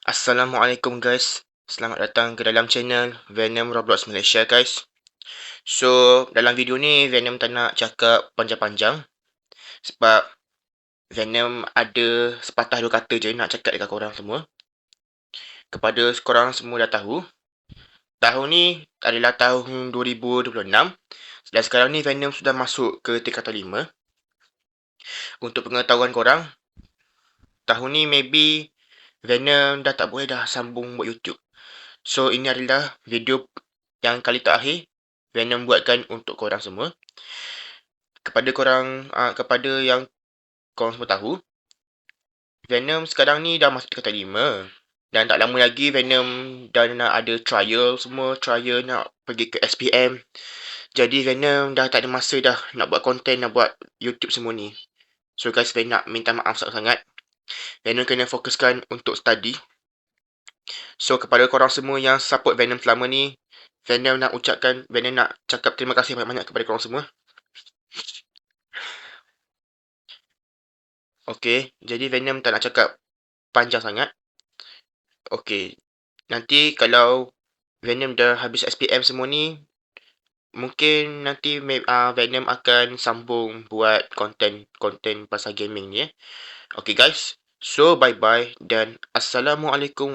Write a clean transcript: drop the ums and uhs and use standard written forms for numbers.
Assalamualaikum guys. Selamat datang ke dalam channel Venom Roblox Malaysia guys. So, dalam video ni Venom tak nak cakap panjang-panjang sebab Venom ada sepatah dua kata je nak cakap dekat korang semua. Kepada korang semua dah tahu, tahun ni adalah tahun 2026 dan sekarang ni Venom sudah masuk ke tingkatan 5. Untuk pengetahuan korang, tahun ni maybe Venom dah tak boleh dah sambung buat YouTube. So, ini adalah video yang kali terakhir Venom buatkan untuk korang semua. Kepada yang korang semua tahu, Venom sekarang ni dah masuk tingkatan 5. Dan tak lama lagi Venom dah nak ada trial semua. Trial nak pergi ke SPM. Jadi Venom dah tak ada masa dah nak buat konten, nak buat YouTube semua ni. So guys, Venom nak minta maaf sangat-sangat. Venom kena fokuskan untuk study. So, kepada korang semua yang support Venom selama ni, Venom nak cakap terima kasih banyak-banyak kepada korang semua. Okay, jadi Venom tak nak cakap panjang sangat. Okay, nanti kalau Venom dah habis SPM semua ni, mungkin nanti Venom akan sambung buat konten pasal gaming ni. Okay guys, so bye-bye dan Assalamualaikum.